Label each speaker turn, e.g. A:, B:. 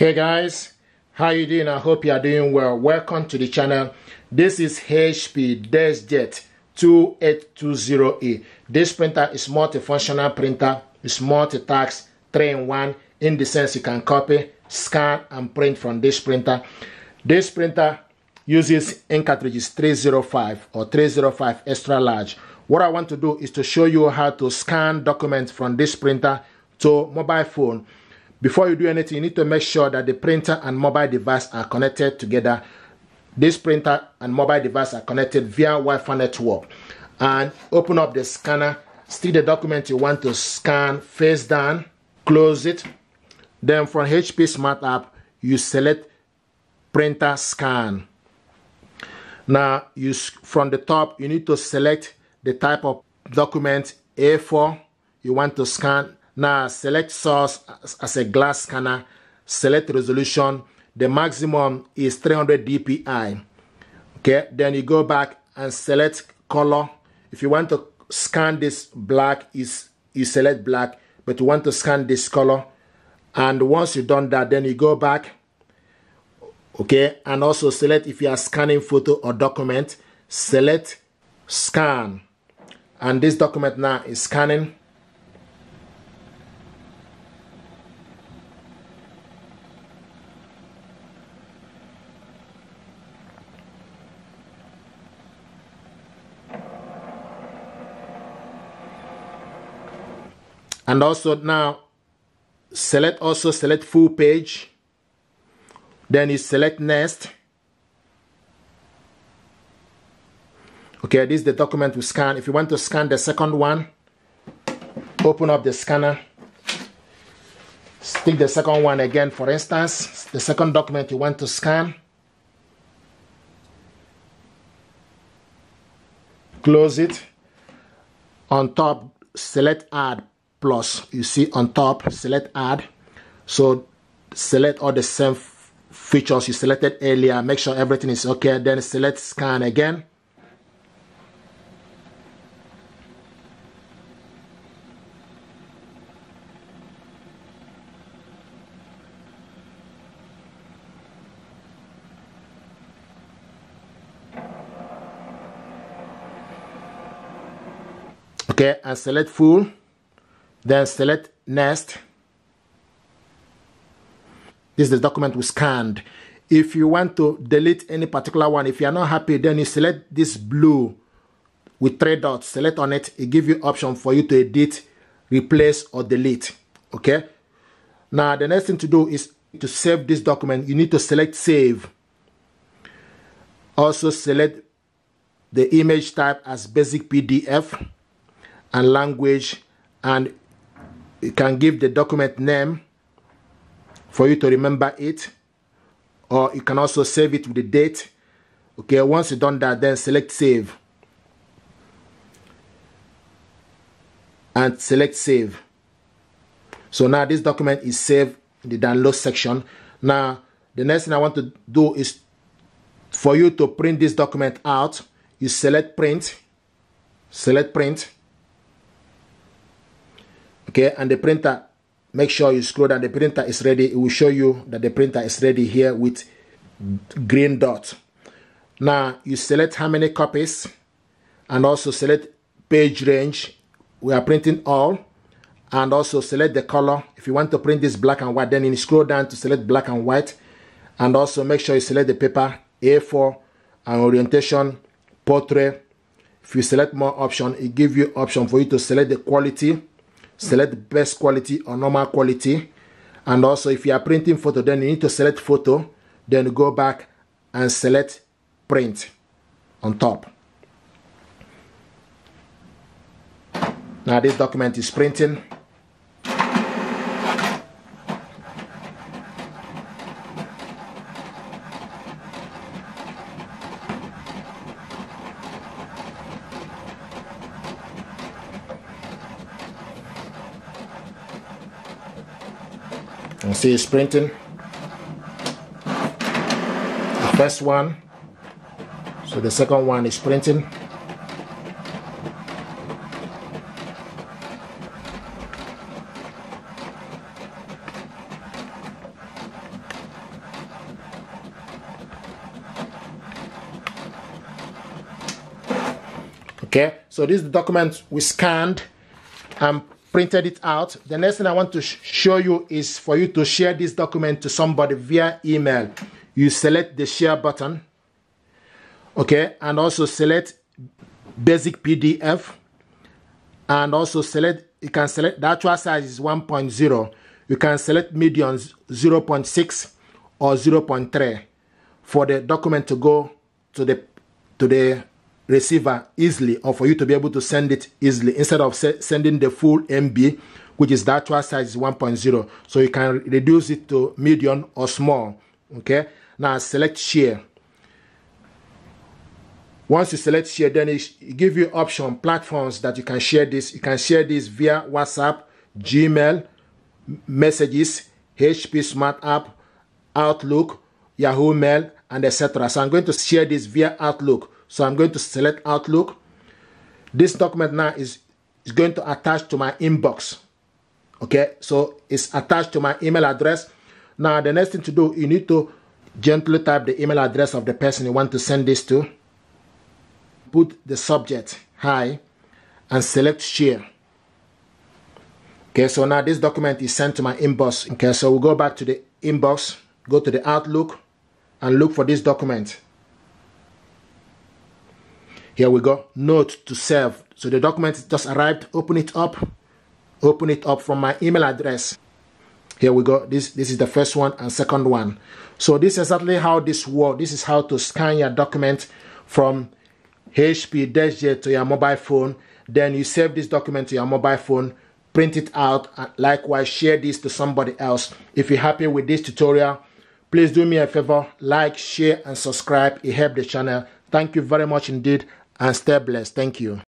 A: Hey guys, how you doing? I hope you are doing well. Welcome to the channel. This is HP Deskjet 2820e. This printer is multifunctional printer. It's multi-task, 3-in-1, in the sense you can copy, scan and print from this printer. This printer uses ink cartridges 305 or 305 extra large. What I want to do is to show you how to scan documents from this printer to mobile phone. Before you do anything, you need to make sure that the printer and mobile device are connected together. This printer and mobile device are connected via Wi-Fi network. And open up the scanner, stick the document you want to scan face down, close it. Then from HP Smart App, you select printer scan. Now, from the top, you need to select the type of document A4 you want to scan. Now select source as a glass scanner, select resolution. The maximum is 300 dpi. Okay, then you go back and select color. If you want to scan this black, you select black, but you want to scan this color. And once you've done that, then you go back, okay, and also select if you are scanning photo or document, select scan. And this document now is scanning. And also now select full page. Then you select next. Okay, this is the document we scan. If you want to scan the second one, open up the scanner. Stick the second one again, for instance, the second document you want to scan. Close it. On top, select add plus. You see on top, select add. So select all the same features you selected earlier. Make sure everything is okay. Then select scan again. Okay, and select full. Then select next. This is the document we scanned. If you want to delete any particular one, if you are not happy, then you select this blue with 3 dots. Select on it. It gives you option for you to edit, replace, or delete. Okay. Now the next thing to do is to save this document. You need to select save. Also select the image type as basic PDF and language, and you can give the document name for you to remember it, or you can also save it with the date. Okay, once you've done that, then select save and select save. So now this document is saved in the download section. Now the next thing I want to do is for you to print this document out. You select print, okay, and the printer, make sure you scroll down. The printer is ready. It will show you that the printer is ready here with green dot. Now you select how many copies and also select page range. We are printing all, and also select the color. If you want to print this black and white, then you scroll down to select black and white, and also make sure you select the paper A4 and orientation portrait. If you select more option, it gives you option for you to select the quality. Select the best quality or normal quality. And also if you are printing photo, then you need to select photo, then go back and select print on top. Now this document is printing. You see it's printing. The first one. So the second one is printing. Okay, so this is the document we scanned and printed it out. The next thing I want to show you is for you to share this document to somebody via email. You select the share button, okay, and also select basic PDF, and also select, you can select the actual size is 1.0. You can select medium 0.6 or 0.3 for the document to go to the receiver easily, or for you to be able to send it easily instead of sending the full MB, which is the actual size is 1.0. So you can reduce it to medium or small. Okay, now select share. Once you select share, then it gives you option platforms that you can share this. You can share this via WhatsApp, Gmail, Messages, HP Smart App, Outlook, Yahoo Mail, and etc. So I'm going to share this via Outlook. So I'm going to select Outlook. This document now is going to attach to my inbox. Okay, so it's attached to my email address. Now the next thing to do, you need to gently type the email address of the person you want to send this to. Put the subject, hi, and select share. Okay, so now this document is sent to my inbox. Okay, so we'll go back to the inbox, go to the Outlook, and look for this document. Here we go, note to self. So the document just arrived. Open it up from my email address. Here we go. This is the first one and second one. So this is exactly how this works. This is how to scan your document from HP Deskjet to your mobile phone. Then you save this document to your mobile phone, print it out, and likewise share this to somebody else. If you're happy with this tutorial, please do me a favor, like, share, and subscribe. It helps the channel. Thank you very much indeed, and stay blessed. Thank you.